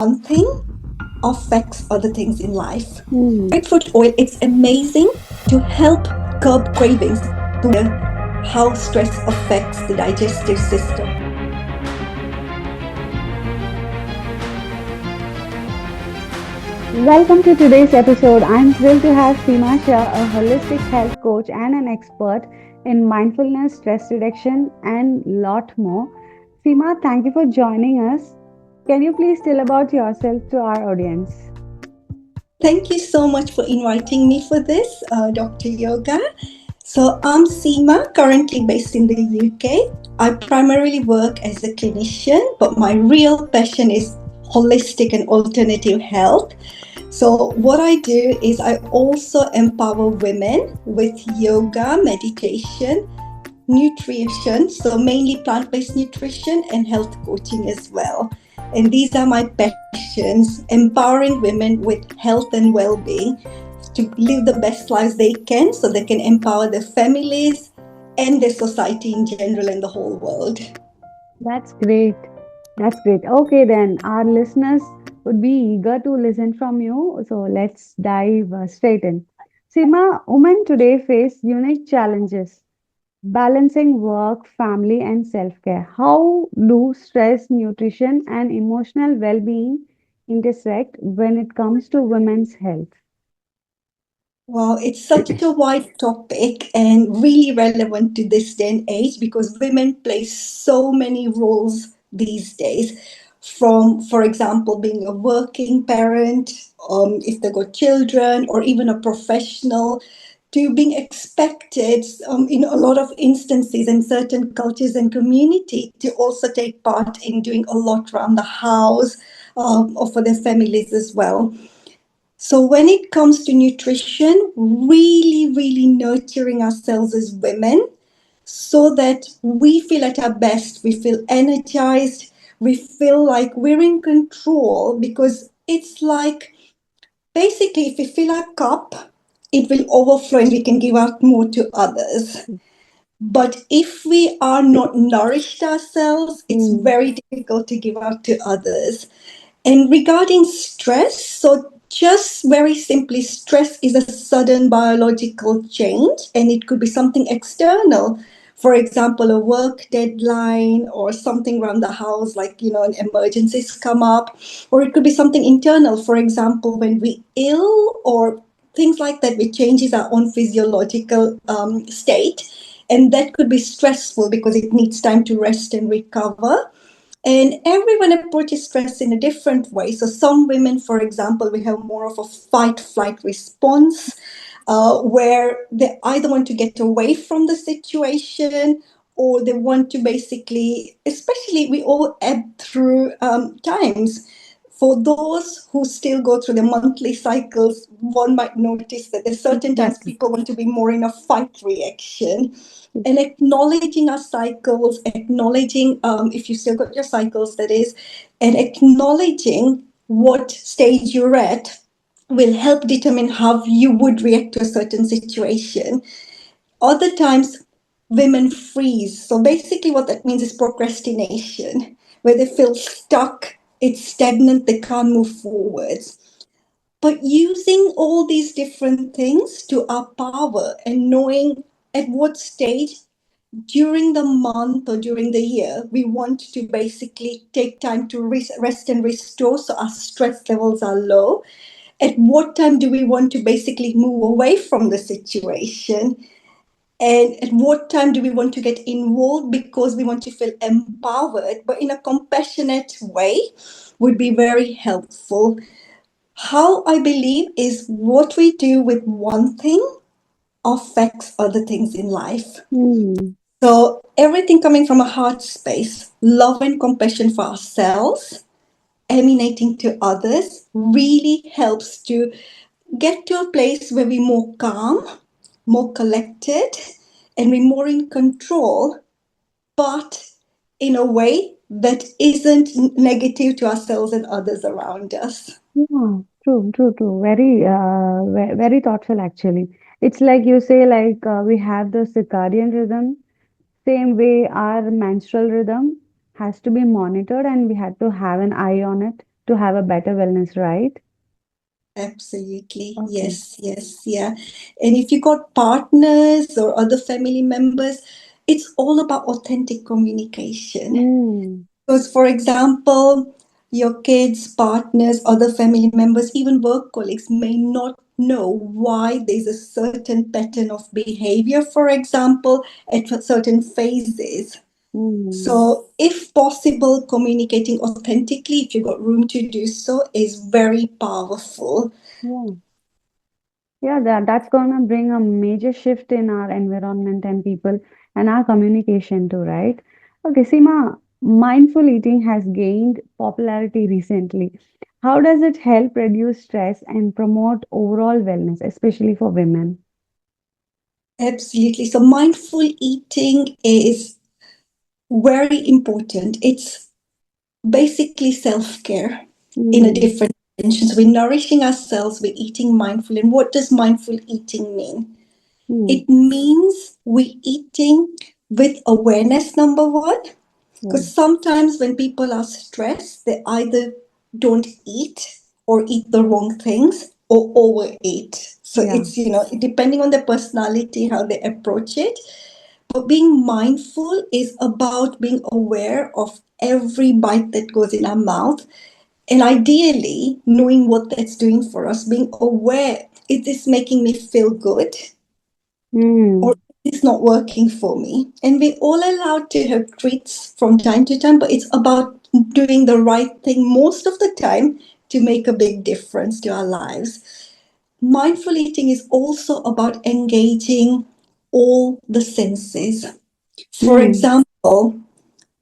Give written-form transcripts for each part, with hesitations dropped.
one thing affects other things in life. Hmm. Grapefruit oil, it's amazing to help curb cravings, to how stress affects the digestive system. Welcome to today's episode. I'm thrilled to have Seema Shah, a holistic health coach and an expert in mindfulness, stress reduction, and lot more. Seema, thank you for joining us. Can you please tell about yourself to our audience? Thank you so much for inviting me for this, Dr. Yoga. So, I'm Seema, currently based in the UK. I primarily work as a clinician, but my real passion is holistic and alternative health. So, what I do is I also empower women with yoga, meditation, nutrition, so mainly plant based nutrition and health coaching as well. And these are my passions, empowering women with health and well being to live the best lives they can so they can empower their families and their society in general and the whole world. That's great. That's great. Okay, then our listeners would be eager to listen from you. So let's dive straight in. Seema, women today face unique challenges balancing work, family, and self care. How do stress, nutrition, and emotional well being intersect when it comes to women's health? Wow, it's such a wide topic and really relevant to this day and age because women play so many roles these days. From, for example, being a working parent, if they got children, or even a professional, to being expected in a lot of instances in certain cultures and community to also take part in doing a lot around the house or for their families as well. So, when it comes to nutrition, really, really nurturing ourselves as women so that we feel at our best, we feel energized, we feel like we're in control because it's like basically if we fill our cup, it will overflow and we can give out more to others. But if we are not nourished ourselves, it's Hmm. very difficult to give out to others. And regarding stress, so just very simply, stress is a sudden biological change and it could be something external. For example, a work deadline or something around the house, like, an emergencies come up, or it could be something internal. For example, when we ill or things like that, which changes our own physiological state. And that could be stressful because it needs time to rest and recover. And everyone approaches stress in a different way. So, some women, for example, we have more of a fight flight response where they either want to get away from the situation or they want to basically, especially we all ebb through times. For those who still go through the monthly cycles, one might notice that there's certain times Exactly. people want to be more in a fight reaction and acknowledging our cycles, acknowledging if you still got your cycles, that is, and acknowledging what stage you're at will help determine how you would react to a certain situation. Other times, women freeze. So basically, what that means is procrastination, where they feel stuck, it's stagnant, they can't move forwards. But using all these different things to our power and knowing at what stage during the month or during the year, we want to basically take time to rest and restore so our stress levels are low. At what time do we want to basically move away from the situation? And at what time do we want to get involved because we want to feel empowered, but in a compassionate way would be very helpful. How I believe is what we do with one thing affects other things in life. Hmm. So, everything coming from a heart space, love and compassion for ourselves, emanating to others, really helps to get to a place where we're more calm, more collected, and we're more in control, but in a way that isn't negative to ourselves and others around us. Yeah, true, true, true. Very, very thoughtful actually. It's like you say, like we have the circadian rhythm, same way our menstrual rhythm has to be monitored and we had to have an eye on it to have a better wellness, right? Absolutely. Okay. Yes, yes, yeah. And if you got partners or other family members, it's all about authentic communication. Mm, Because, for example, your kids, partners, other family members, even work colleagues may not know why there's a certain pattern of behavior, for example, at certain phases. mm, So, if possible, communicating authentically, if you've got room to do so, is very powerful. yeah. Yeah, that's gonna bring a major shift in our environment and people and our communication too, right? Okay, Seema, mindful eating has gained popularity recently. How does it help reduce stress and promote overall wellness, especially for women? Absolutely. So, mindful eating is very important. It's basically self care in a Mm, different dimension. So, we're nourishing ourselves, we're eating mindful. And what does mindful eating mean? mm, It means we're eating with awareness, number one. yeah, Because sometimes when people are stressed, they either don't eat or eat the wrong things or overeat. So yeah. it's, depending on their personality, how they approach it. But being mindful is about being aware of every bite that goes in our mouth. And ideally, knowing what that's doing for us, being aware, is this making me feel good? Or Mm, it's not working for me. And we're all allowed to have treats from time to time, but it's about doing the right thing most of the time to make a big difference to our lives. Mindful eating is also about engaging all the senses. For mm, example,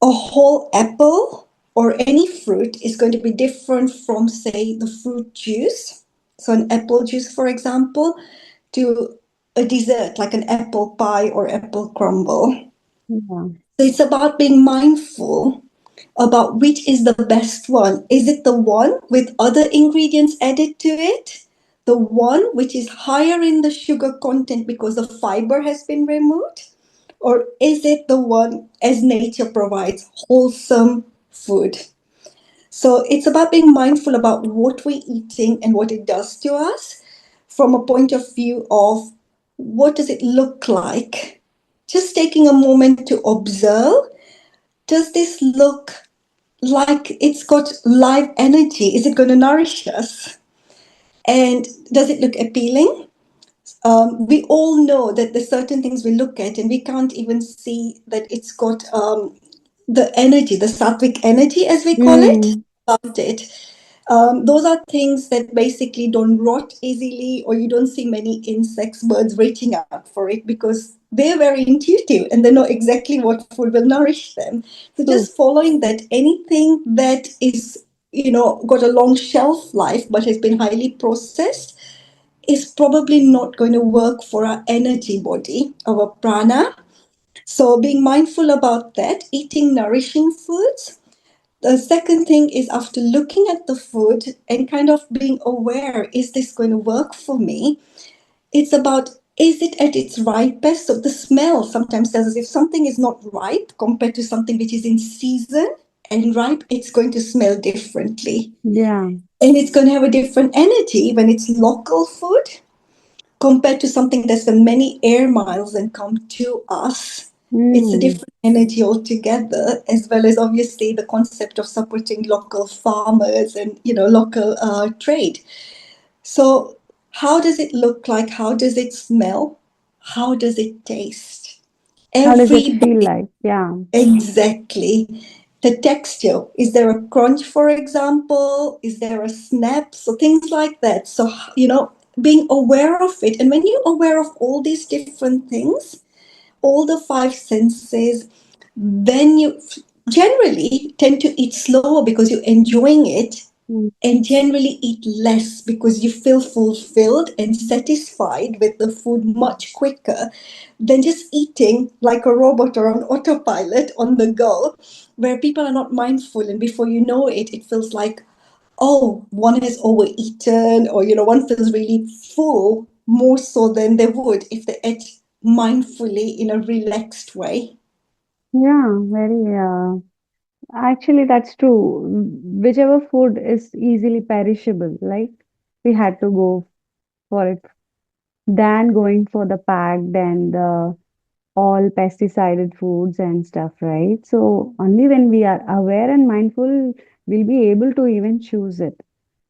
a whole apple or any fruit is going to be different from, say, the fruit juice. So, an apple juice, for example, to a dessert like an apple pie or apple crumble. yeah. So, it's about being mindful about which is the best one. Is it the one with other ingredients added to it? The one which is higher in the sugar content because the fiber has been removed? Or is it the one as nature provides, wholesome food? So it's about being mindful about what we're eating and what it does to us from a point of view of what does it look like? Just taking a moment to observe, does this look like it's got live energy? Is it going to nourish us? And does it look appealing? We all know that there's certain things we look at and we can't even see that it's got the energy, the sattvic energy, as we call it, Mm, about it. Those are things that basically don't rot easily, or you don't see many insects, birds reaching out for it because they're very intuitive and they know exactly what food will nourish them. So true. just following that, anything that is, got a long shelf life but has been highly processed is probably not going to work for our energy body, our prana. So being mindful about that, eating nourishing foods. The second thing is after looking at the food and kind of being aware, is this going to work for me? It's about, is it at its ripest? So the smell sometimes tells us if something is not ripe compared to something which is in season and ripe, it's going to smell differently. Yeah. And it's going to have a different energy when it's local food compared to something that's the many air miles and come to us. It's a Mm, different energy altogether, as well as obviously the concept of supporting local farmers and local trade. So, how does it look like? How does it smell? How does it taste? how does it Every feel like? Yeah. Exactly. The texture. Is there a crunch, for example? Is there a snap? So things like that. So, being aware of it. And when you're aware of all these different things, all the five senses, then you generally tend to eat slower because you're enjoying it, Mm, and generally eat less because you feel fulfilled and satisfied with the food much quicker than just eating like a robot or on autopilot on the go, where people are not mindful, and before you know it, it feels like, oh, one has overeaten, or one feels really full more so than they would if they ate mindfully in a relaxed way. yeah, very Actually, that's true. Whichever food is easily perishable, like we had to go for it than going for the packed and the all pesticided foods and stuff, right? So only when we are aware and mindful, we'll be able to even choose it.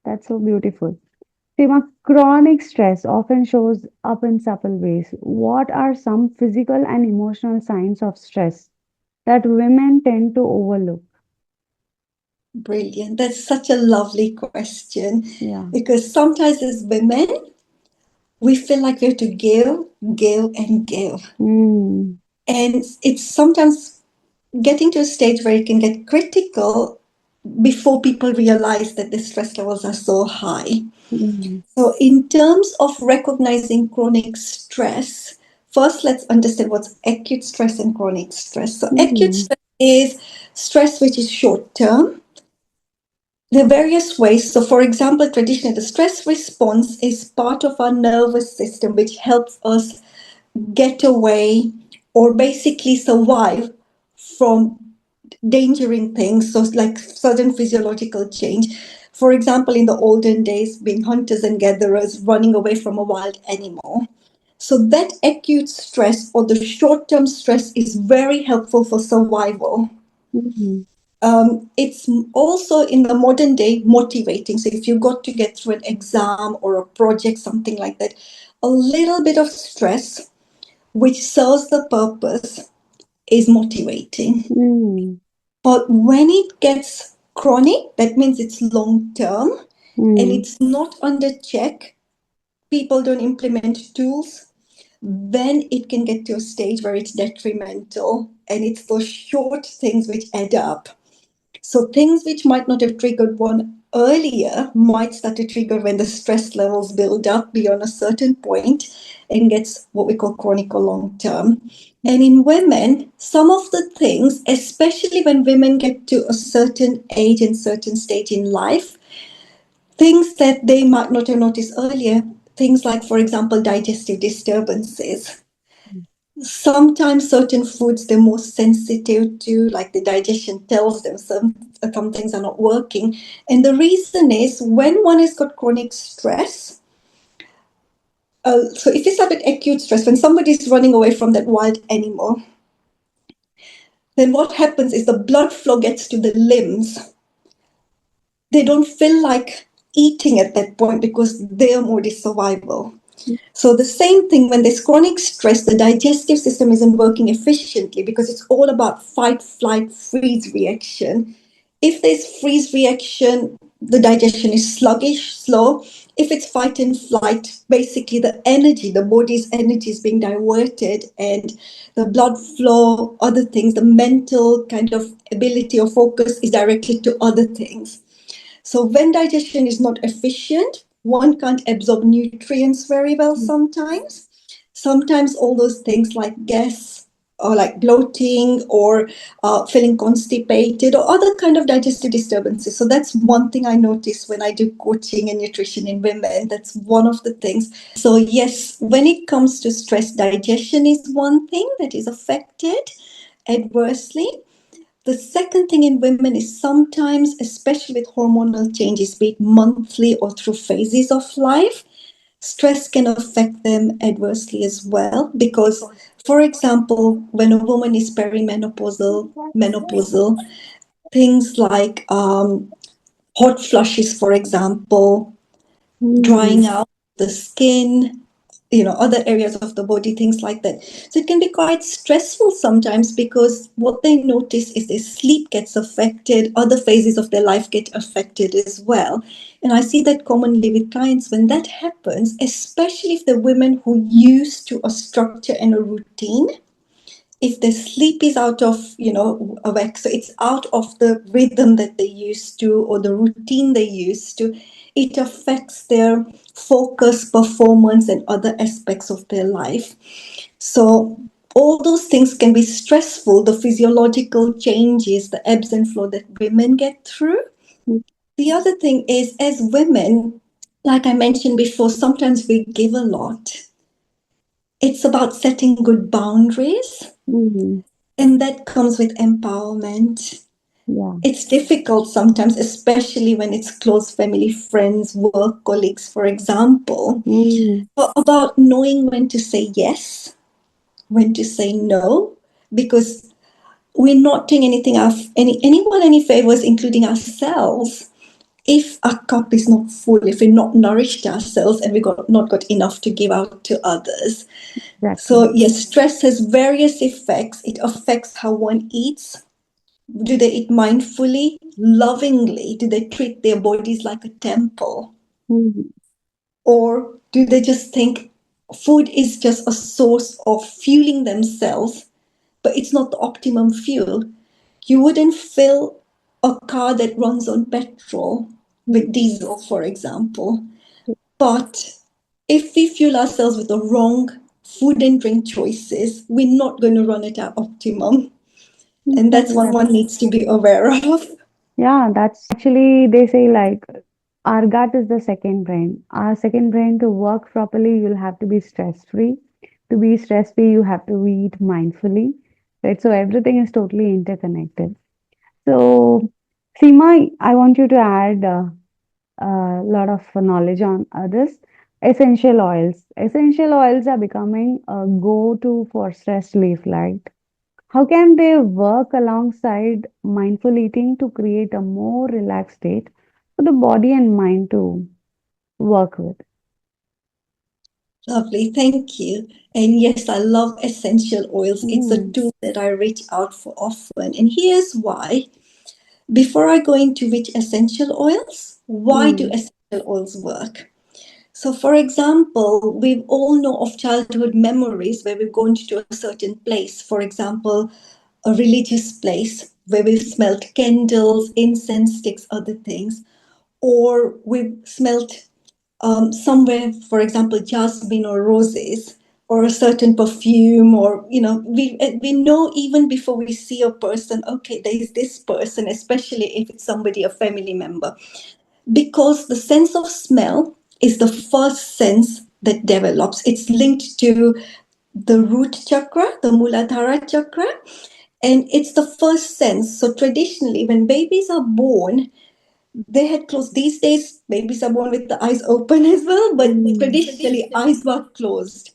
That's so beautiful. Seema, chronic stress often shows up in subtle ways. What are some physical and emotional signs of stress that women tend to overlook? Brilliant. That's such a lovely question Yeah. because sometimes as women, we feel like we have to give, give, and give. Mm, And it's sometimes getting to a stage where it can get critical before people realize that the stress levels are so high. mm, So, in terms of recognizing chronic stress, first let's understand what's acute stress and chronic stress. So, acute mm, stress is stress which is short term. There are various ways. So, for example, traditionally, the stress response is part of our nervous system, which helps us get away or basically survive from endangering things. So, like sudden physiological change. For example, in the olden days, being hunters and gatherers, running away from a wild animal. So, that acute stress or the short term stress is very helpful for survival. mm, It's also in the modern day motivating. So if you got to get through an exam or a project, something like that, a little bit of stress, which serves the purpose, is motivating. mm, But when it gets chronic, that means it's long term and mm, it's not under check. People don't implement tools. Then it can get to a stage where it's detrimental, and it's those short things which add up. So things which might not have triggered one earlier might start to trigger when the stress levels build up beyond a certain point and gets what we call chronic or long term. And in women, some of the things, especially when women get to a certain age and certain stage in life, things that they might not have noticed earlier, things like, for example, digestive disturbances. Sometimes certain foods they're more sensitive to, like the digestion tells them some things are not working. And the reason is when one has got chronic stress, so if it's like an acute stress, when somebody's running away from that wild animal, then what happens is the blood flow gets to the limbs. They don't feel like eating at that point because their mode is survival. So the same thing when there's chronic stress, the digestive system isn't working efficiently because it's all about fight, flight, freeze reaction. If there's freeze reaction, the digestion is sluggish, slow. If it's fight and flight, basically the energy, the body's energy is being diverted and the blood flow, other things, the mental kind of ability or focus is directed to other things. So when digestion is not efficient, one can't absorb nutrients very well sometimes. Sometimes all those things like gas or like bloating or feeling constipated or other kind of digestive disturbances. So that's one thing I notice when I do coaching and nutrition in women. That's one of the things. So yes, when it comes to stress, digestion is one thing that is affected adversely. The second thing in women is sometimes, especially with hormonal changes, be it monthly or through phases of life, stress can affect them adversely as well. Because, for example, when a woman is perimenopausal, menopausal, things like hot flushes, for example, drying mm, out the skin, other areas of the body, things like that. So it can be quite stressful sometimes because what they notice is their sleep gets affected, other phases of their life get affected as well. And I see that commonly with clients when that happens, especially if the women who used to a structure and a routine, if the sleep is out of whack, so it's out of the rhythm that they used to or the routine they used to, it affects their focus, performance, and other aspects of their life. So all those things can be stressful, the physiological changes, the ebbs and flow that women get through. mm, The other thing is, as women, like I mentioned before, sometimes we give a lot. It's about setting good boundaries. mm, And that comes with empowerment. Yeah. It's difficult sometimes, especially when it's close family, friends, work colleagues, for example. Mm, But about knowing when to say yes, when to say no, because we're not doing anyone any favors, including ourselves, if our cup is not full, if we're not nourished ourselves and not got enough to give out to others. exactly. So yes, stress has various effects. It affects how one eats. Do they eat mindfully, lovingly? Do they treat their bodies like a temple? Mm, Or do they just think food is just a source of fueling themselves, but it's not the optimum fuel? You wouldn't fill a car that runs on petrol with mm, diesel, for example. But if we fuel ourselves with the wrong food and drink choices, we're not going to run it at optimum. And that's exactly. what one needs to be aware of. Yeah, that's actually, they say like our gut is the second brain. Our second brain to work properly, you'll have to be stress free. To be stress free, you have to eat mindfully, right? So everything is totally interconnected. So, Seema, I want you to add a lot of knowledge on this. Essential oils. Essential oils are becoming a go-to for stress relief, right? How can they work alongside mindful eating to create a more relaxed state for the body and mind to work with? Lovely, thank you. And yes, I love essential oils. It's a Mm, tool that I reach out for often. And here's why. Before I go into which essential oils, why do mm, essential oils work? So, for example, we all know of childhood memories where we've gone to a certain place, for example, a religious place where we've smelt candles, incense sticks, other things, or we've smelt somewhere, for example, jasmine or roses, or a certain perfume, or we know even before we see a person, okay, there is this person, especially if it's somebody, a family member, because the sense of smell is the first sense that develops. It's linked to the root chakra, the Muladhara chakra, and it's the first sense. So traditionally, when babies are born, they had closed. These days, babies are born with the eyes open as well, but mm, traditionally, eyes were closed.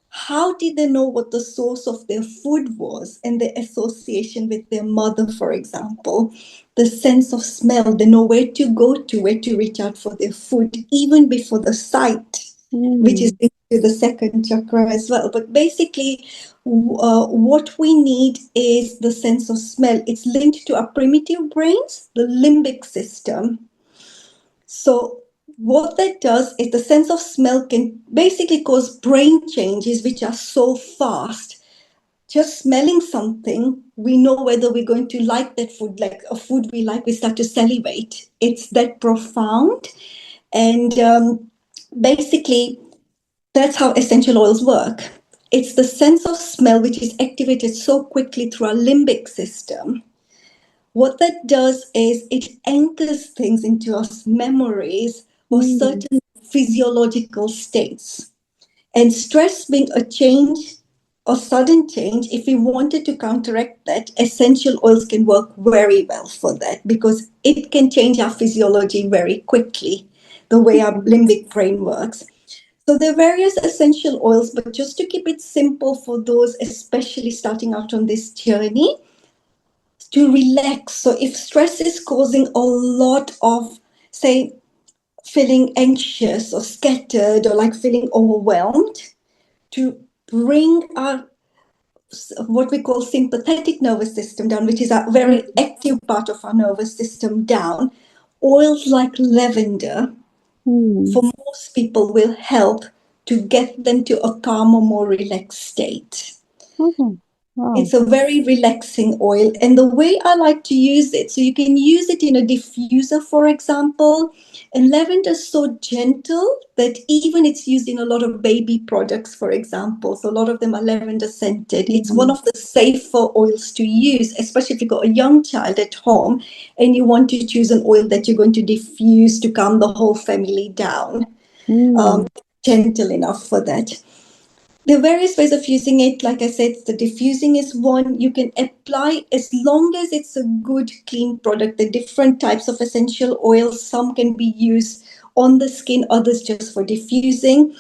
How did they know what the source of their food was and the association with their mother, for example? The sense of smell, they know where to go to, where to reach out for their food, even before the sight, which is mm, into the second chakra as well. But basically, what we need is the sense of smell. It's linked to our primitive brains, the limbic system. So, what that does is the sense of smell can basically cause brain changes which are so fast. Just smelling something, we know whether we're going to like that food, like a food we like, we start to salivate. It's that profound. And basically, that's how essential oils work. It's the sense of smell which is activated so quickly through our limbic system. What that does is it anchors things into us memories or mm, certain physiological states. And stress being a change or sudden change, if we wanted to counteract that, essential oils can work very well for that because it can change our physiology very quickly, the way our okay. limbic brain works. So there are various essential oils, but just to keep it simple for those especially starting out on this journey, to relax. So if stress is causing a lot of, say, feeling anxious or scattered or like feeling overwhelmed, to bring our what we call sympathetic nervous system down, which is a very Mm, active part of our nervous system down, oils like lavender for mm, most people will help to get them to a calmer, more relaxed state. okay. Wow. It's a very relaxing oil. And the way I like to use it, so you can use it in a diffuser, for example. And lavender is so gentle that even it's used in a lot of baby products, for example. So a lot of them are lavender scented. It's one Mm, of the safer oils to use, especially if you've got a young child at home and you want to choose an oil that you're going to diffuse to calm the whole family down. Um, mm, Gentle enough for that. There are various ways of using it. Like I said, the diffusing is one. You can apply as long as it's a good, clean product. The different types of essential oils, some can be used on the skin, others just for diffusing.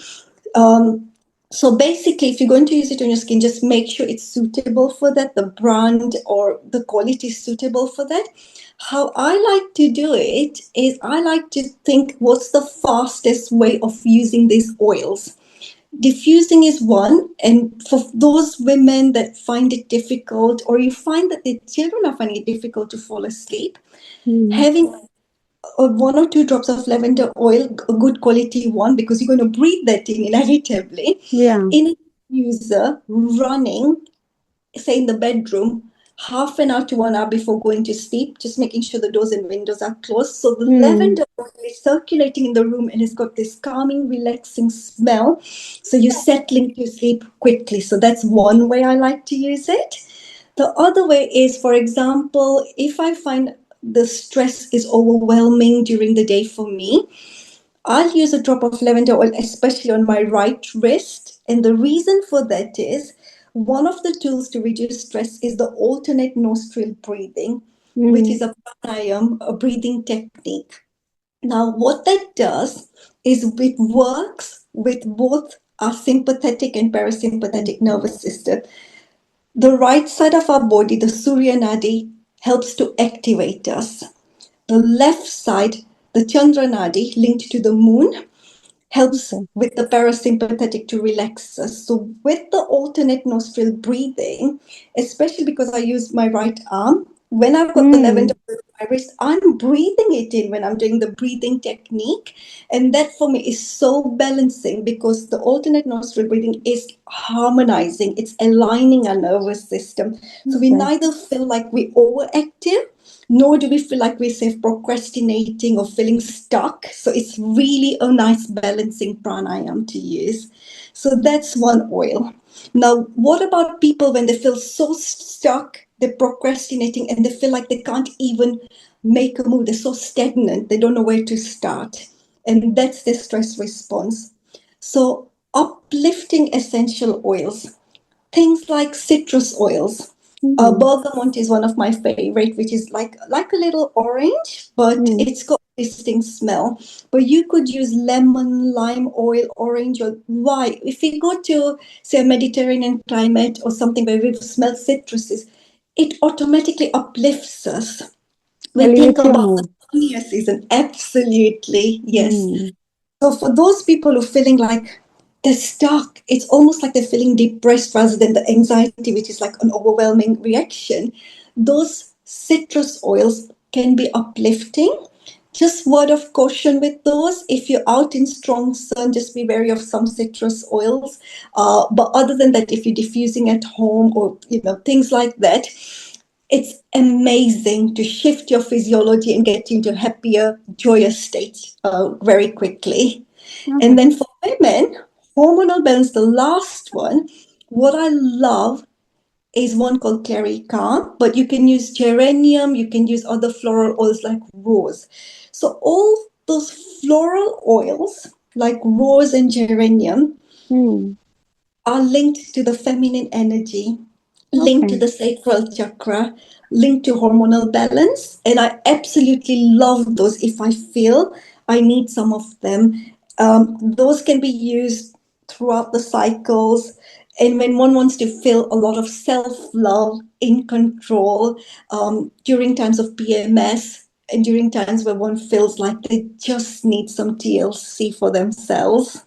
Um, so basically, if you're going to use it on your skin, just make sure it's suitable for that, the brand or the quality is suitable for that. How I like to do it is I like to think what's the fastest way of using these oils. Diffusing is one, and for those women that find it difficult, or you find that the children are finding it difficult to fall asleep, Mm. having one or two drops of lavender oil, a good quality one, because you're going to breathe that in inevitably, Yeah. in a diffuser running, say in the bedroom, half an hour to 1 hour before going to sleep, just making sure the doors and windows are closed. So the Mm. lavender oil is circulating in the room and it's got this calming, relaxing smell. So you're settling to sleep quickly. So that's one way I like to use it. The other way is, for example, if I find the stress is overwhelming during the day for me, I'll use a drop of lavender oil, especially on my right wrist. And the reason for that is one of the tools to reduce stress is the alternate nostril breathing, which Mm. is a pranayam, a breathing technique. Now, what that does is it works with both our sympathetic and parasympathetic nervous system. The right side of our body, the Surya Nadi, helps to activate us. The left side, the Chandra Nadi, linked to the moon, helps Okay. with the parasympathetic to relax us. So with the alternate nostril breathing, especially because I use my right arm, when I've got the lavender Mm. oil on my wrist, I'm breathing it in when I'm doing the breathing technique. And that for me is so balancing because the alternate nostril breathing is harmonizing, it's aligning our nervous system. So we Okay. neither feel like we're overactive, nor do we feel like we're say procrastinating or feeling stuck. So it's really a nice balancing pranayam to use. So that's one oil. Now, what about people when they feel so stuck, they're procrastinating, and they feel like they can't even make a move? They're so stagnant, they don't know where to start. And that's the stress response. So, uplifting essential oils, things like citrus oils. Mm. Bergamot is one of my favorite, which is like a little orange, but Mm. it's got a distinct smell. But you could use lemon, lime oil, orange, or why? If we go to say a Mediterranean climate or something where we smell citruses, it automatically uplifts us. We think Elevates your about the mood. summer season. Absolutely, yes. Mm. So for those people who are feeling like they're stuck, it's almost like they're feeling depressed rather than the anxiety, which is like an overwhelming reaction. Those citrus oils can be uplifting. Just word of caution with those. If you're out in strong sun, just be wary of some citrus oils. But other than that, if you're diffusing at home or things like that, it's amazing to shift your physiology and get you into a happier, joyous state very quickly. And Okay. then for women, hormonal balance, the last one, what I love is one called Clary Calm, but you can use geranium, you can use other floral oils like rose. So all those floral oils like rose and geranium Mm. are linked to the feminine energy, linked to Okay. the sacral chakra, linked to hormonal balance. And I absolutely love those if I feel I need some of them. Those can be used throughout the cycles. And when one wants to feel a lot of self love, in control, during times of PMS, and during times where one feels like they just need some TLC for themselves.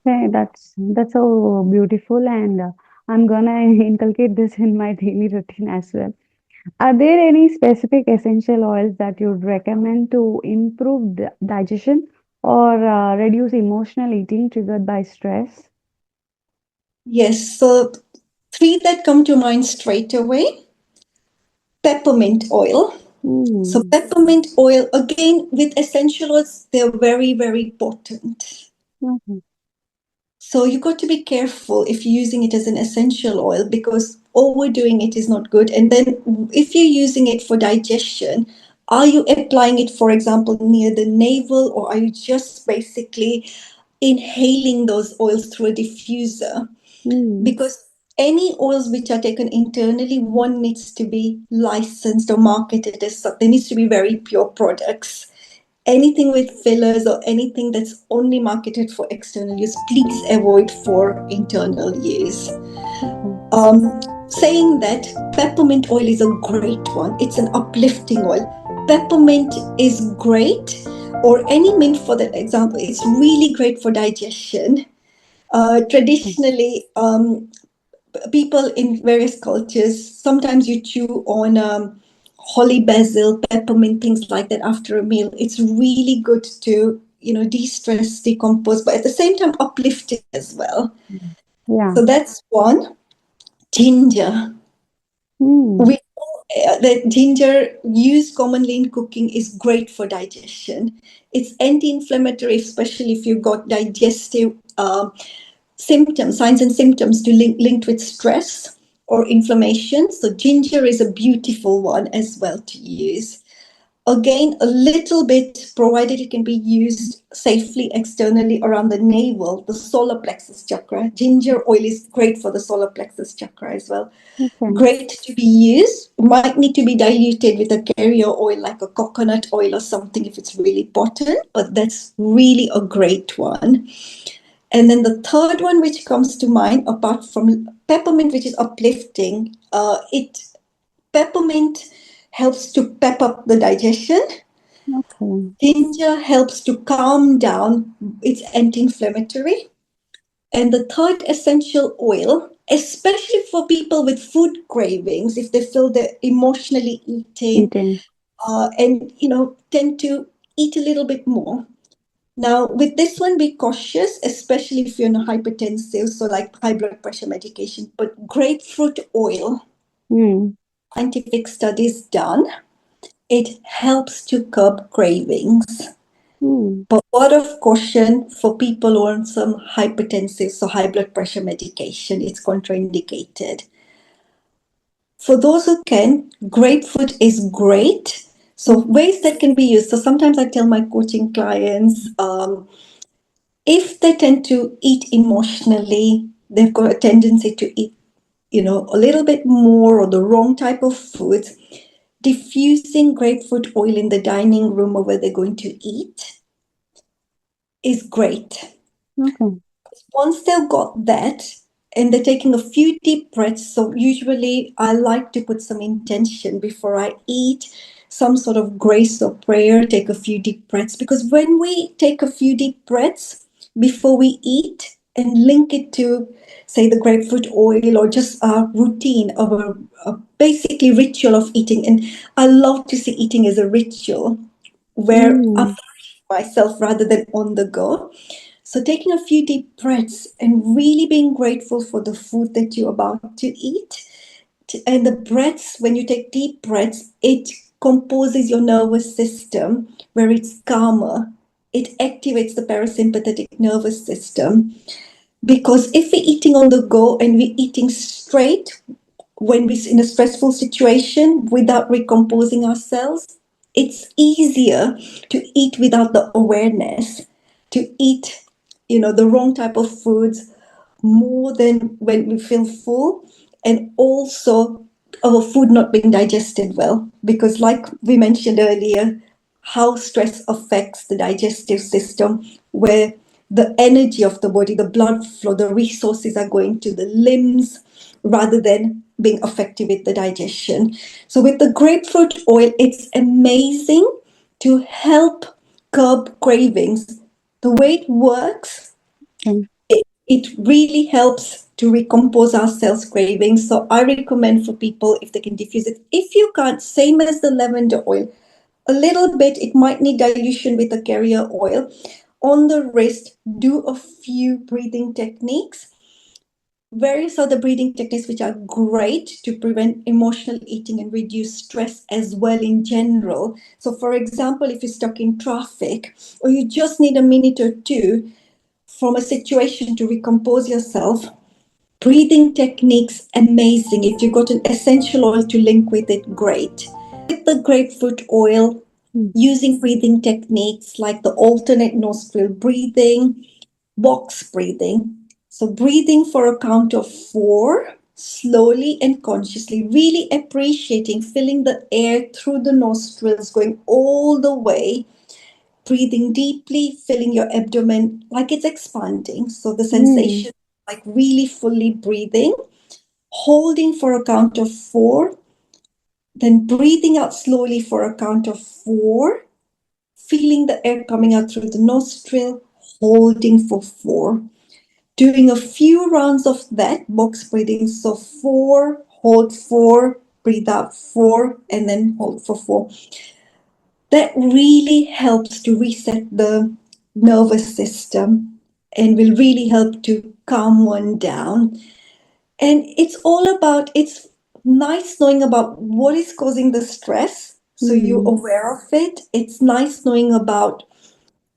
Okay. That's so beautiful, and I'm gonna inculcate this in my daily routine as well. Are there any specific essential oils that you'd recommend to improve digestion or reduce emotional eating triggered by stress? Yes, so three that come to mind straight away. Peppermint oil. So, Mm. peppermint oil, again, with essential oils, they're very, very potent. Okay. So, you got to be careful if you're using it as an essential oil because overdoing it is not good. And then, if you're using it for digestion, are you applying it, for example, near the navel, or are you just basically inhaling those oils through a diffuser? Mm. because any oils which are taken internally, one needs to be licensed or marketed as such. There needs to be very pure products. Anything with fillers or anything that's only marketed for external use, please avoid for internal use. Okay. Saying that, peppermint oil is a great one. It's an uplifting oil. Peppermint is great, or any mint for that example. It's really great for digestion. Okay. Traditionally, people in various cultures, sometimes you chew on holly basil, peppermint, things like that after a meal. It's really good to, de-stress, decompose, but at the same time uplifting as well. Yeah. So that's one. Ginger. Mm. We know that ginger used commonly in cooking is great for digestion. It's anti-inflammatory, especially if you've got digestive symptoms, signs and symptoms to linked with stress or inflammation. So ginger is a beautiful one as well to use. Again, a little bit, provided it can be used safely externally around the navel, the solar plexus chakra. Ginger oil is great for the solar plexus chakra as well. Okay. Great to be used. Might need to be diluted with a carrier oil like a coconut oil or something if it's really potent, but that's really a great one. And then the third one, which comes to mind, apart from peppermint, which is uplifting, it peppermint helps to pep up the digestion. Okay. Ginger helps to calm down. It's anti-inflammatory. And the third essential oil, especially for people with food cravings, if they feel they're emotionally eating, Eating. and tend to eat a little bit more. Now, with this one, be cautious, especially if you're on a hypertensive, so like high blood pressure medication. But grapefruit oil, Mm. scientific studies done, it helps to curb cravings. Mm. But word of caution for people who are on some hypertensive, so high blood pressure medication, it's contraindicated. For those who can, grapefruit is great. So Mm. ways that can be used. So sometimes I tell my coaching clients, if they tend to eat emotionally, they've got a tendency to eat, a little bit more or the wrong type of foods. Diffusing grapefruit oil in the dining room or where they're going to eat is great. Okay. Once they've got that and they're taking a few deep breaths, so usually I like to put some intention before I eat, some sort of grace or prayer, take a few deep breaths. Because when we take a few deep breaths before we eat and link it to, say, the grapefruit oil or just our routine of a basically ritual of eating, and I love to see eating as a ritual where I'm Mm. myself rather than on the go. So, taking a few deep breaths and really being grateful for the food that you're about to eat. And the breaths, when you take deep breaths, it composes your nervous system where it's calmer. It activates the parasympathetic nervous system. Because if we're eating on the go and we're eating straight, when we're in a stressful situation without recomposing ourselves, it's easier to eat without the awareness, to eat, the wrong type of foods more than when we feel full, and also our food not being digested well. Because, like we mentioned earlier, how stress affects the digestive system, where the energy of the body, the blood flow, the resources are going to the limbs rather than being effective with the digestion. So, with the grapefruit oil, it's amazing to help curb cravings. The way it works, Okay. it really helps to recompose our cells cravings. So I recommend for people if they can diffuse it. If you can't, same as the lavender oil, a little bit, it might need dilution with a carrier oil. On the wrist, do a few breathing techniques. Various other breathing techniques which are great to prevent emotional eating and reduce stress as well in general. So, for example, if you're stuck in traffic or you just need a minute or two from a situation to recompose yourself, breathing techniques amazing. If you got an essential oil to link with it, great. With the grapefruit oil, Mm. using breathing techniques like the alternate nostril breathing, box breathing. So breathing for a count of 4, slowly and consciously, really appreciating feeling the air through the nostrils going all the way, breathing deeply, filling your abdomen like it's expanding. So the Mm. sensation like really fully breathing, holding for a count of 4, then breathing out slowly for a count of 4, feeling the air coming out through the nostril, holding for 4. Doing a few rounds of that box breathing. So 4, hold 4, breathe out 4, and then hold for 4. That really helps to reset the nervous system and will really help to calm one down. And it's all about, it's nice knowing about what is causing the stress. So you're Mm. aware of it. It's nice knowing about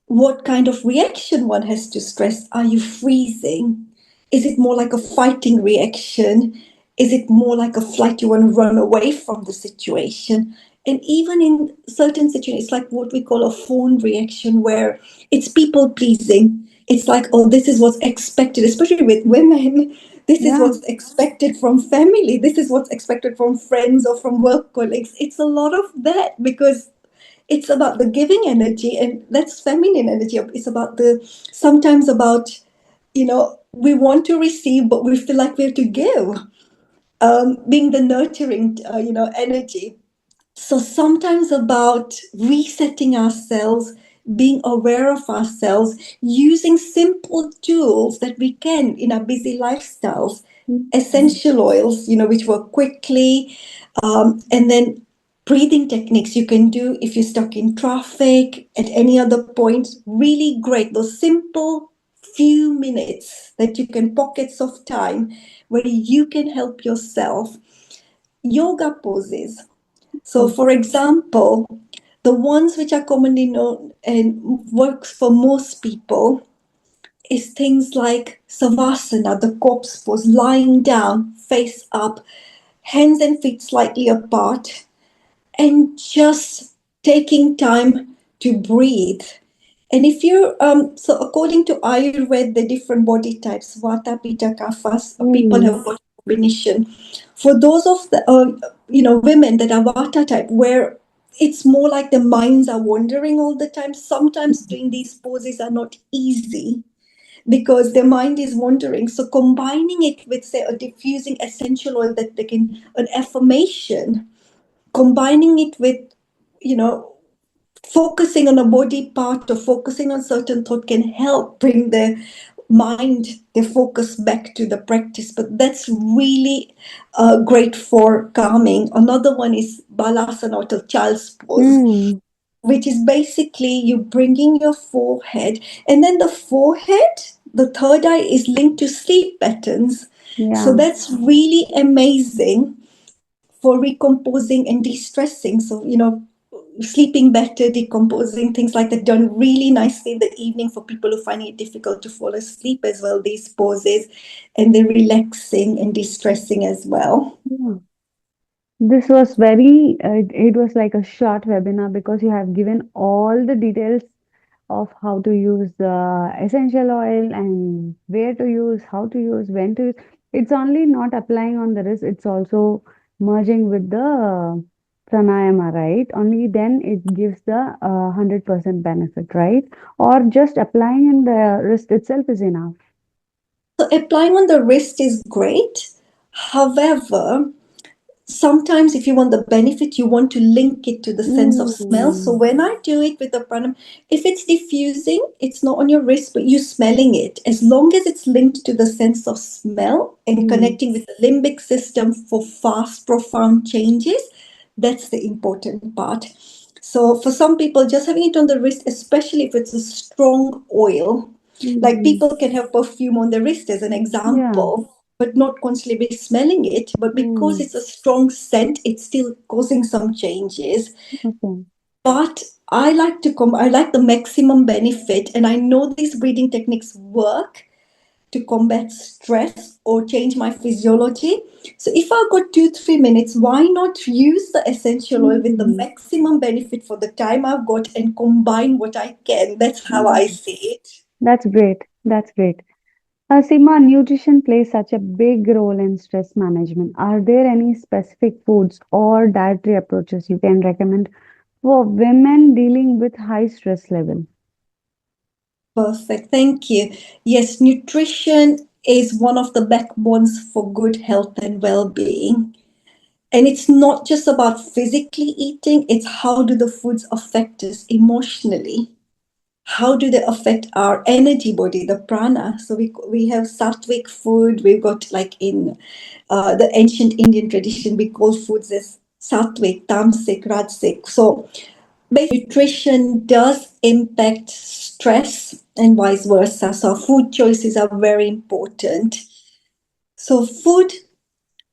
what kind of reaction one has to stress. Are you freezing? Is it more like a fighting reaction? Is it more like a flight, you want to run away from the situation? And even in certain situations, it's like what we call a phone reaction, where it's people pleasing. It's like, oh, this is what's expected, especially with women. This is Yeah. what's expected from family. This is what's expected from friends or from work colleagues. It's a lot of that because it's about the giving energy, and that's feminine energy. It's about the sometimes about, we want to receive but we feel like we have to give, being the nurturing energy. So sometimes about resetting ourselves, being aware of ourselves, using simple tools that we can in our busy lifestyles, Mm. essential oils, which work quickly, and then breathing techniques you can do if you're stuck in traffic at any other point. Really great. Those simple few minutes that you can, pockets of time where you can help yourself. Yoga poses. So, Oh. for example, the ones which are commonly known and works for most people is things like savasana, the corpse pose, lying down, face up, hands and feet slightly apart, and just taking time to breathe. And if you so according to Ayurveda, the different body types, Vata, Pitta, Kaphas, people Mm. have got combination. For those of the women that are Vata type, where it's more like the minds are wandering all the time. Sometimes doing these poses are not easy because their mind is wandering. So combining it with, say, a diffusing essential oil that they can, an affirmation, combining it with, you know, focusing on a body part or focusing on certain thought can help bring their mind, their focus back to the practice. But that's really great for calming. Another one is balasana, or the child's pose, Mm. which is basically you bringing your forehead, and then the forehead, the third eye, is linked to sleep patterns. So Yeah. that's really amazing for recomposing and de-stressing. So, sleeping better, decomposing, things like that, done really nicely in the evening for people who find it difficult to fall asleep as well, these poses, and they're relaxing and de-stressing as well. Yeah. This was very, it was like a short webinar because you have given all the details of how to use the essential oil and where to use, how to use, when to use. It's only not applying on the wrist, it's also merging with the pranayama, right? Only then it gives the 100% benefit, right? Or just applying in the wrist itself is enough. So applying on the wrist is great. However, sometimes if you want the benefit, you want to link it to the sense of smell. So Mm. when I do it with the pranam, if it's diffusing, it's not on your wrist but you're smelling it, as long as it's linked to the sense of smell and Mm. connecting with the limbic system for fast profound changes, that's the important part. So for some people, just having it on the wrist, especially if it's a strong oil, like Mm. people can have perfume on their wrist as an Yeah. example, but not constantly be smelling it. But because Mm. it's a strong scent, it's still causing some changes. Okay. But I like to come, I like the maximum benefit, and I know these breathing techniques work to combat stress or change my physiology. So if I've got 2, 3 minutes, why not use the essential oil with the Mm. maximum benefit for the time I've got and combine what I can? That's how I Mm. see it. That's great. That's great. Seema, nutrition plays such a big role in stress management. Are there any specific foods or dietary approaches you can recommend for women dealing with high stress level? Perfect. Thank you. Yes, nutrition is one of the backbones for good health and well-being. And it's not just about physically eating, it's how do the foods affect us emotionally? How do they affect our energy body, the prana? So we have sattvic food. We've got like in the ancient Indian tradition, we call foods as sattvic, tamasic, rajasic. So basically, nutrition does impact stress and vice versa. So food choices are very important. So food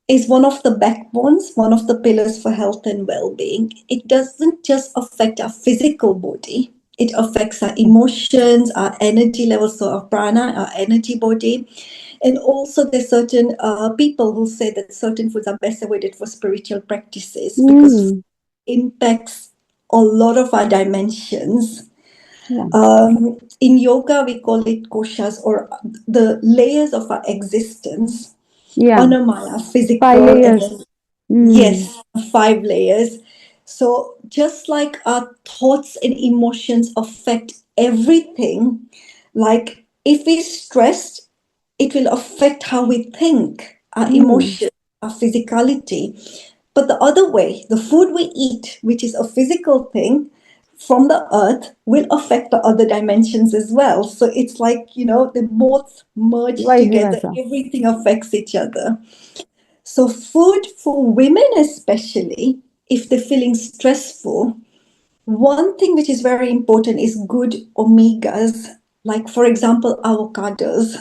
is one of the backbones, one of the pillars for health and well-being. It doesn't just affect our physical body, it affects our emotions, our energy levels, so our prana, our energy body. And also there's certain people who say that certain foods are best avoided for spiritual practices because Mm, impacts a lot of our dimensions. yeah, In yoga, we call it koshas or the layers of our existence. yeah, Anamaya, five physical, and layers. then Mm, yes, 5 layers. So just like our thoughts and emotions affect everything, like if we're stressed, it will affect how we think, our mm, emotions, our physicality. But the other way, the food we eat, which is a physical thing from the earth, will affect the other dimensions as well. So it's like, they both merge vice together, versa. everything affects each other. So, food for women, especially if they're feeling stressful, one thing which is very important is good omegas, like, for example, avocados.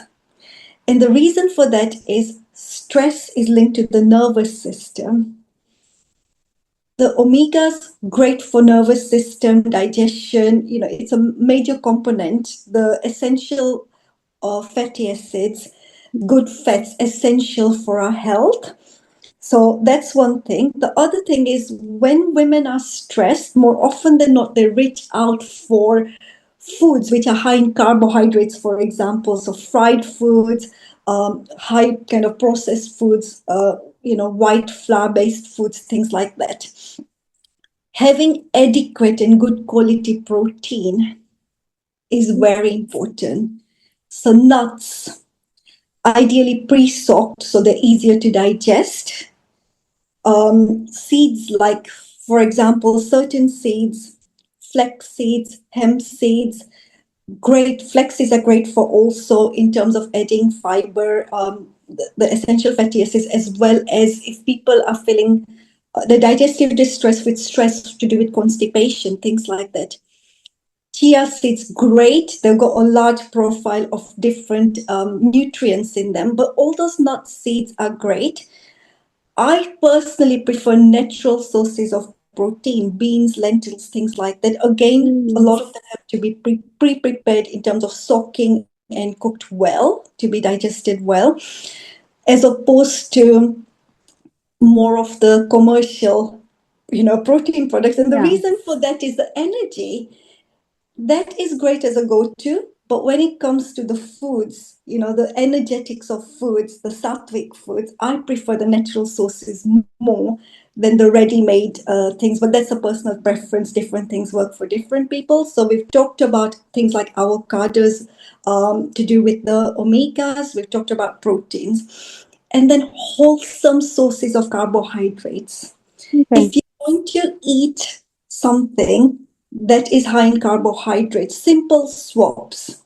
And the reason for that is stress is linked to the nervous system. The omegas great for nervous system digestion. It's a major component. The essential fatty acids, good fats, essential for our health. So that's one thing. The other thing is when women are stressed, more often than not, they reach out for foods which are high in carbohydrates, for example. So fried foods, high kind of processed foods, white flour based foods, things like that. Having adequate and good quality protein is very important. So nuts, ideally pre-soaked so they're easier to digest. Seeds like, for example, certain seeds, flax seeds, hemp seeds, great. Flax seeds are great for also in terms of adding fiber, the essential fatty acids, as well as if people are feeling the digestive distress with stress to do with constipation, things like that. Chia seeds, great. They've got a large profile of different nutrients in them, but all those nut seeds are great. I personally prefer natural sources of protein, beans, lentils, things like that. Again, a lot Mm, of them have to be pre-prepared in terms of soaking and cooked well to be digested well, as opposed to more of the commercial, protein products. And the yeah. reason for that is the energy. That is great as a go-to, but when it comes to the foods, the energetics of foods, the sattvic foods, I prefer the natural sources more than the ready-made things. But that's a personal preference. Different things work for different people. So we've talked about things like avocados, to do with the omegas. We've talked about proteins, and then wholesome sources of carbohydrates. Okay. If you want to eat something that is high in carbohydrates, simple swaps.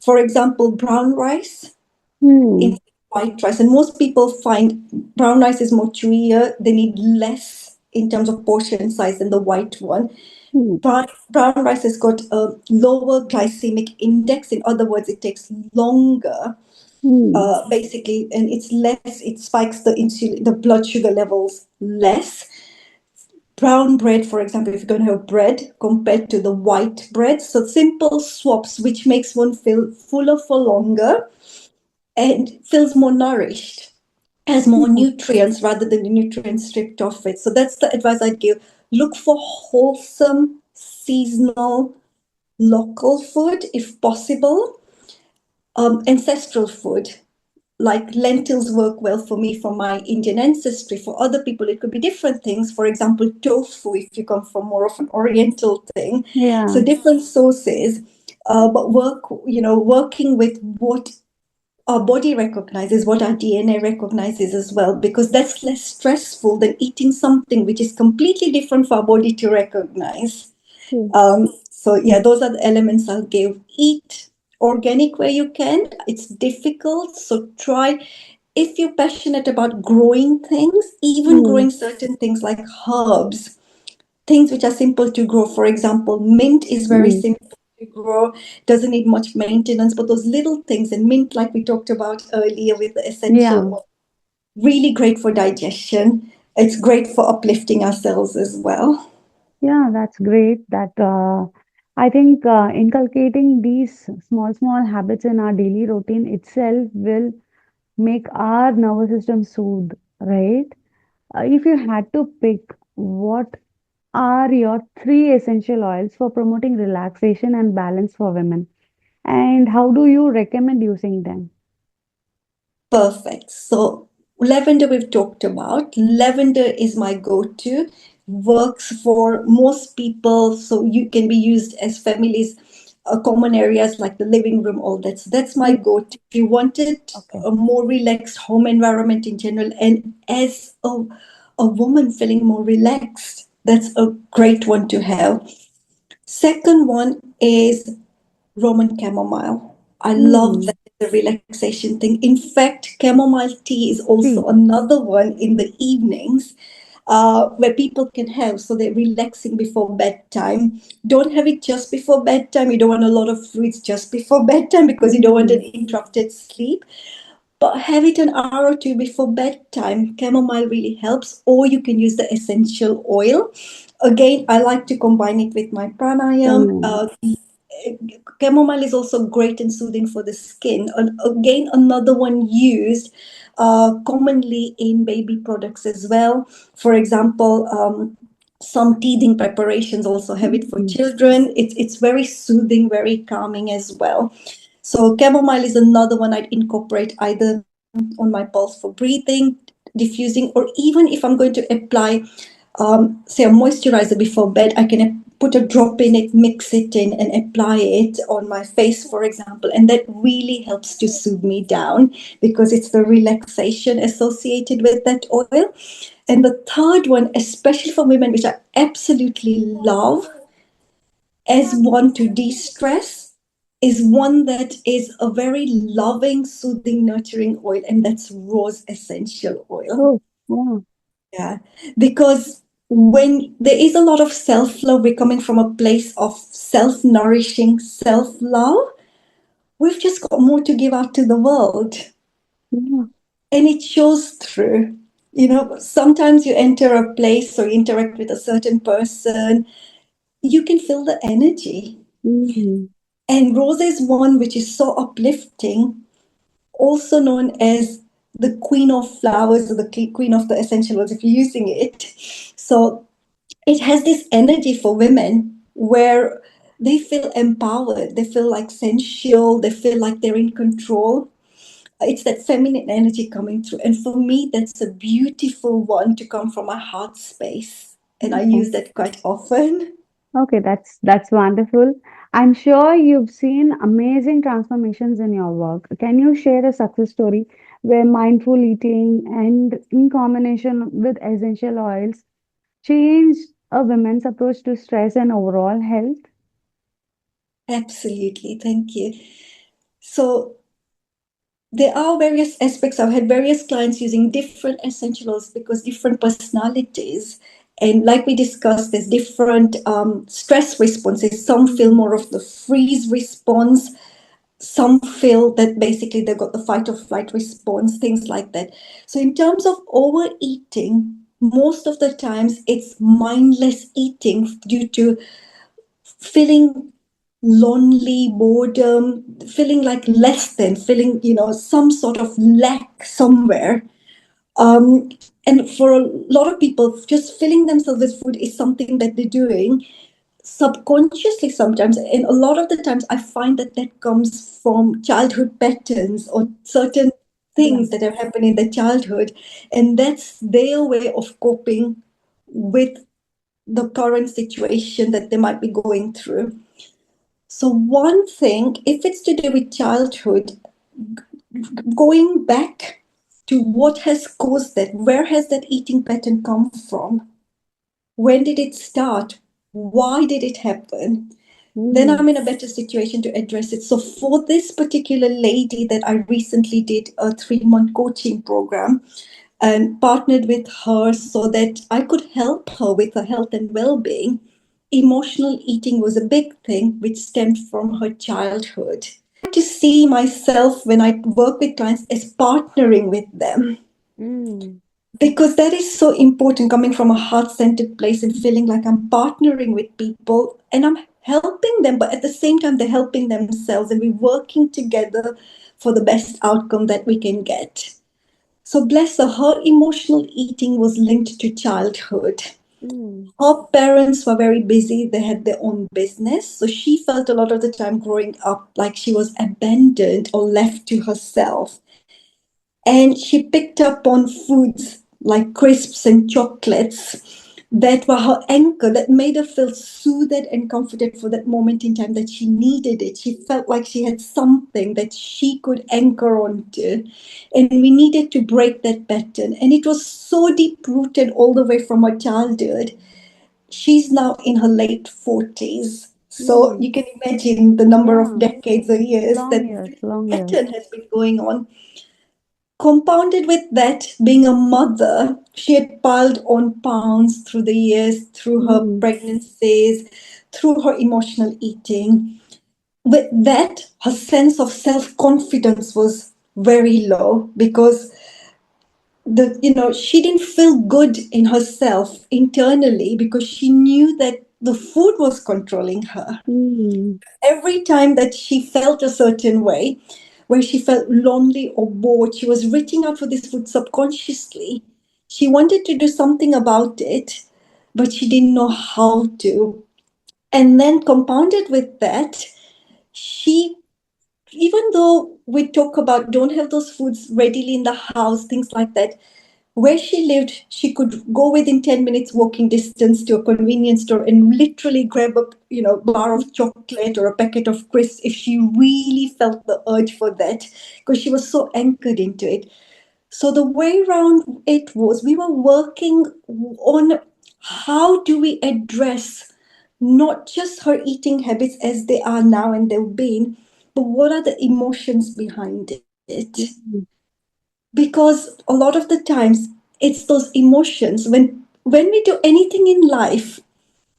For example, brown rice Hmm. instead of white rice. And most people find brown rice is more chewier. They need less in terms of portion size than the white one. Hmm. Brown rice has got a lower glycemic index. In other words, it takes longer, Hmm. basically, and it's less. It spikes the insulin, the blood sugar levels less. Brown bread, for example, if you're going to have bread compared to the white bread. So simple swaps, which makes one feel fuller for longer and feels more nourished, has more Okay. nutrients rather than the nutrients stripped off it. So that's the advice I'd give. Look for wholesome, seasonal, local food if possible. ancestral food. Like lentils work well for me from my Indian ancestry. For other people, it could be different things. For example, tofu, if you come from more of an Oriental thing. So Yeah. different sources, but working with what our body recognizes, what our DNA recognizes as well, because that's less stressful than eating something which is completely different for our body to recognize. True. So yeah, those are the elements I'll give. Eat organic where you can. It's difficult, so try. If you're passionate about growing things, even Mm. growing certain things like herbs, things which are simple to grow. For example, mint is very Mm. simple to grow, doesn't need much maintenance, but those little things, and mint, like we talked about earlier with the essential Yeah. oil, really great for digestion. It's great for uplifting ourselves as well. Yeah, that's great. That I think inculcating these small habits in our daily routine itself will make our nervous system soothe, right? If you had to pick, what are your three essential oils for promoting relaxation and balance for women? And how do you recommend using them? Perfect. So lavender we've talked about. Lavender is my go-to. Works for most people, so you can be used as families, common areas like the living room, all that. So that's my Mm. go-to. If you wanted Okay. a more relaxed home environment in general, and as a woman feeling more relaxed, that's a great one to have. Second one is Roman chamomile. I love Mm. that, the relaxation thing. In fact, chamomile tea is also Tea. another one in the evenings where people can have. So they're relaxing before bedtime. Don't have it just before bedtime. You don't want a lot of fruits just before bedtime because you don't want Mm. an interrupted sleep. But have it an hour or two before bedtime. Chamomile really helps. Or you can use the essential oil. Again, I like to combine it with my pranayam. Mm. Chamomile is also great and soothing for the skin. Again, another one used commonly in baby products as well. For example, some teething preparations also have it for Mm. children. It's very soothing, very calming as well. So chamomile is another one I'd incorporate either on my pulse for breathing, diffusing, or even if I'm going to apply, say, a moisturizer before bed, I can put a drop in it, mix it in, and apply it on my face, for example. And that really helps to soothe me down because it's the relaxation associated with that oil. And the third one, especially for women, which I absolutely love as one to de stress, is one that is a very loving, soothing, nurturing oil, and that's rose essential oil. Oh, yeah. Yeah, because when there is a lot of self love, we're coming from a place of self nourishing self love. We've just got more to give out to the world, Yeah. and it shows through. Sometimes you enter a place or you interact with a certain person, you can feel the energy. Mm. And rose is one which is so uplifting, also known as the queen of flowers or the queen of the essential oils if you're using it. So it has this energy for women where they feel empowered, they feel like sensual, they feel like they're in control. It's that feminine energy coming through. And for me, that's a beautiful one to come from my heart space. And I Okay. use that quite often. Okay, that's wonderful. I'm sure you've seen amazing transformations in your work. Can you share a success story where mindful eating and in combination with essential oils changed a woman's approach to stress and overall health? Absolutely. Thank you. So there are various aspects. I've had various clients using different essential oils because different personalities. And like we discussed, there's different stress responses. Some feel Mm. more of the freeze response. Some feel that basically they've got the fight or flight response, things like that. So in terms of overeating, most of the times it's mindless eating due to feeling lonely, boredom, feeling like less than, feeling, some sort of lack somewhere. And for a lot of people, just filling themselves with food is something that they're doing. subconsciously sometimes, and a lot of the times I find that that comes from childhood patterns or certain Yeah. things that have happened in their childhood, and that's their way of coping with the current situation that they might be going through. So one thing, if it's to do with childhood, going back to what has caused that, where has that eating pattern come from, when did it start, why did it happen, then Mm. I'm in a better situation to address it. So for this particular lady that I recently did a 3-month coaching program and partnered with her so that I could help her with her health and well-being, emotional eating was a big thing which stemmed from her childhood. To see myself when I work with clients as partnering with them, Mm. because that is so important, coming from a heart-centered place and feeling like I'm partnering with people and I'm helping them, but at the same time they're helping themselves and we're working together for the best outcome that we can get. So bless her emotional eating was linked to childhood. Mm. Her parents were very busy, they had their own business, so she felt a lot of the time growing up like she was abandoned or left to herself. And she picked up on foods like crisps and chocolates that were her anchor, that made her feel soothed and comforted for that moment in time that she needed it. She felt like she had something that she could anchor onto. And we needed to break that pattern. And it was so deep rooted all the way from her childhood. She's now in her late 40s. So Mm. you can imagine the number of Yeah. decades or years Long that years, this long years. pattern has been going on. Compounded with that, being a mother, she had piled on pounds through the years, through her Mm. pregnancies, through her emotional eating. With that, her sense of self confidence was very low because she didn't feel good in herself internally because she knew that the food was controlling her. Mm. Every time that she felt a certain way, where she felt lonely or bored, she was reaching out for this food subconsciously. She wanted to do something about it, but she didn't know how to. And then, compounded with that, she, even though we talk about don't have those foods readily in the house, things like that, where she lived, she could go within 10 minutes walking distance to a convenience store and literally grab a bar of chocolate or a packet of crisps if she really felt the urge for that, because she was so anchored into it. So the way around it was we were working on how do we address not just her eating habits as they are now and they've been, but what are the emotions behind it? Mm. Because a lot of the times it's those emotions when we do anything in life,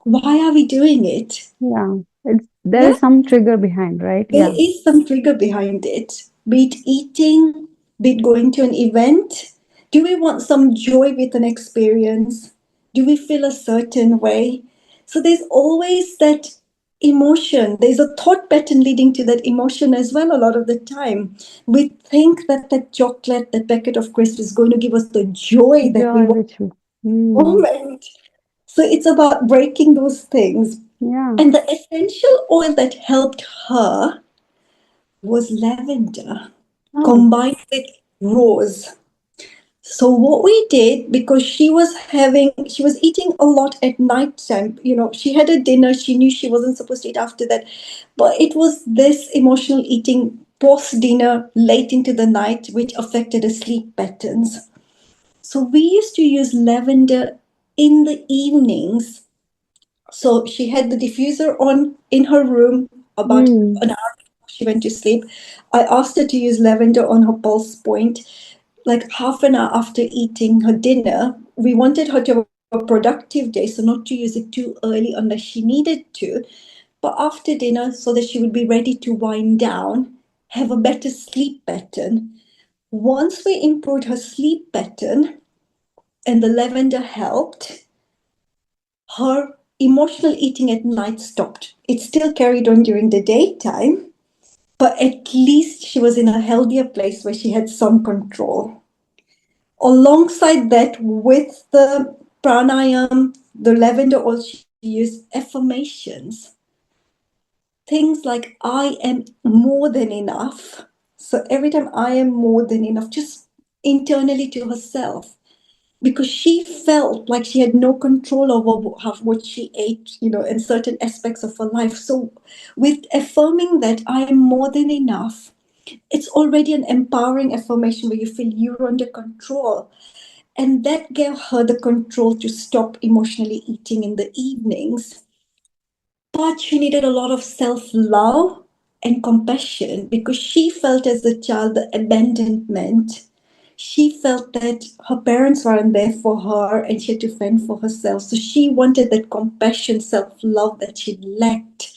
why are we doing it? Yeah. There Yeah, is some trigger behind, right? there Yeah. is some trigger behind it, be it eating, be it going to an event. Do we want some joy with an experience? Do we feel a certain way? So there's always that emotion, there's a thought pattern leading to that emotion as well. A lot of the time we think that that chocolate, that packet of crisps is going to give us the joy that we Joy, want which we. at the Mm. moment. So it's about breaking those things. Yeah. And the essential oil that helped her was lavender Oh. combined with rose. So what we did, because she was eating a lot at night time. She had a dinner. She knew she wasn't supposed to eat after that, but it was this emotional eating post dinner, late into the night, which affected her sleep patterns. So we used to use lavender in the evenings. So she had the diffuser on in her room about Mm. an hour before she went to sleep. I asked her to use lavender on her pulse point like half an hour after eating her dinner. We wanted her to have a productive day, so not to use it too early unless she needed to, but after dinner, so that she would be ready to wind down, have a better sleep pattern. Once we improved her sleep pattern and the lavender helped, her emotional eating at night stopped. It still carried on during the daytime, but at least she was in a healthier place where she had some control. Alongside that, with the pranayam, the lavender oil she use affirmations, things like I am more than enough. So every time I am more than enough, just internally to herself, because she felt like she had no control over what she ate, in certain aspects of her life. So with affirming that I am more than enough, it's already an empowering affirmation where you feel you're under control. And that gave her the control to stop emotionally eating in the evenings. But she needed a lot of self love and compassion because she felt as a child the abandonment. She felt that her parents weren't there for her and she had to fend for herself. So she wanted that compassion, self love that she lacked.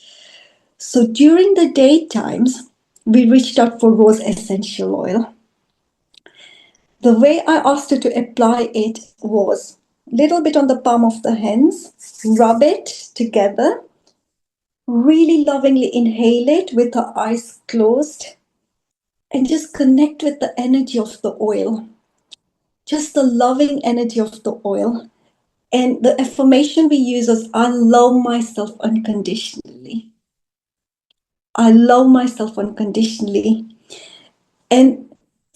So during the daytimes, we reached out for rose essential oil. The way I asked her to apply it was a little bit on the palm of the hands, rub it together, really lovingly inhale it with her eyes closed, and just connect with the energy of the oil, just the loving energy of the oil. And the affirmation we use is I love myself unconditionally. I love myself unconditionally. And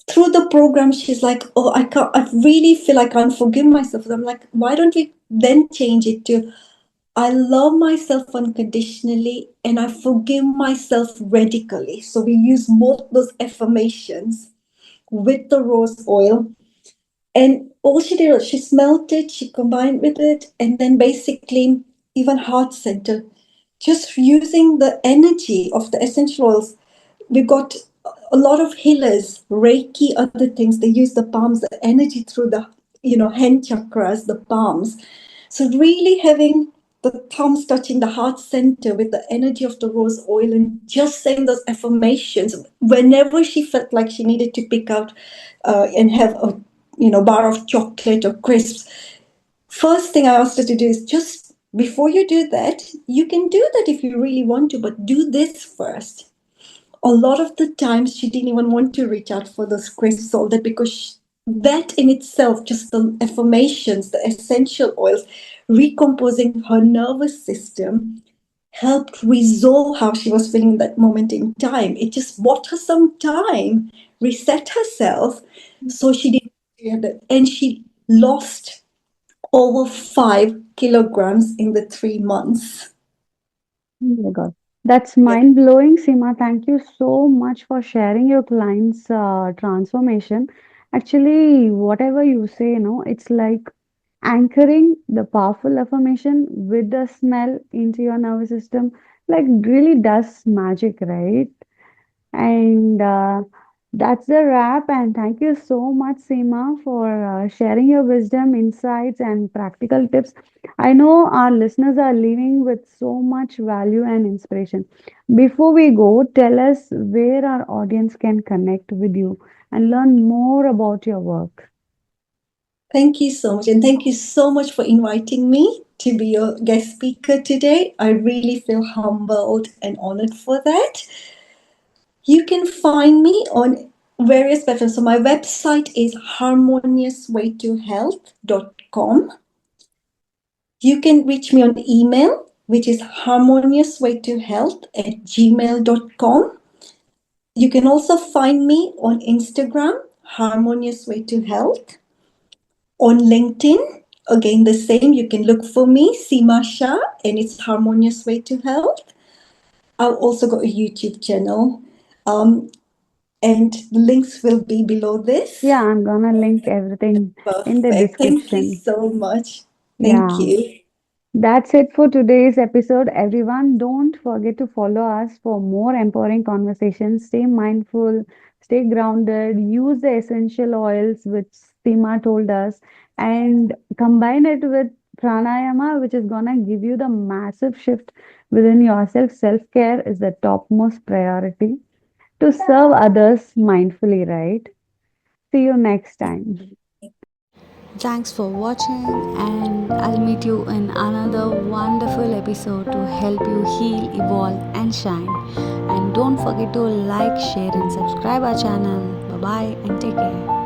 through the program, she's like, oh, I really feel I can't forgive myself. I'm like, why don't we then change it to I love myself unconditionally and I forgive myself radically. So we use both those affirmations with the rose oil. And all she did was she smelt it, she combined with it, and then basically even heart center, just using the energy of the essential oils. We got a lot of healers, Reiki, other things. They use the palms, the energy through the hand chakras, the palms. So really having the thumbs touching the heart center with the energy of the rose oil and just saying those affirmations whenever she felt like she needed to pick out and have a bar of chocolate or crisps. First thing I asked her to do is just before you do that, you can do that if you really want to, but do this first. A lot of the times she didn't even want to reach out for those crisps all that because that in itself, just the affirmations, the essential oils, recomposing her nervous system helped resolve how she was feeling in that moment in time. It just bought her some time, reset herself, so she didn't, and she lost over 5 kilograms in the 3 months. Oh my God. That's Yeah. mind blowing, Seema. Thank you so much for sharing your client's transformation. Actually, whatever you say, it's like anchoring the powerful affirmation with the smell into your nervous system, like really does magic, right? And that's the wrap. And thank you so much, Seema, for sharing your wisdom, insights, and practical tips. I know our listeners are leaving with so much value and inspiration. Before we go, tell us where our audience can connect with you and learn more about your work. Thank you so much. And thank you so much for inviting me to be your guest speaker today. I really feel humbled and honored for that. You can find me on various platforms. So my website is harmoniouswaytohealth.com. You can reach me on email, which is harmoniouswaytohealth@gmail.com. You can also find me on Instagram, Harmonious Way to Health. On LinkedIn, again the same. You can look for me, Seema Shah, and it's Harmonious Way to Health. I've also got a YouTube channel, um, and the links will be below this. Yeah, I'm gonna link everything in the Perfect. Thank you description. so much. Thank Yeah. you. That's it for today's episode. Everyone, don't forget to follow us for more empowering conversations. Stay mindful, stay grounded, use the essential oils which Seema told us, and combine it with pranayama, which is gonna give you the massive shift within yourself. Self-care is the topmost priority to serve others mindfully, right? See you next time. Thanks for watching, and I'll meet you in another wonderful episode to help you heal, evolve, and shine. And don't forget to like, share, and subscribe our channel. Bye bye, and take care.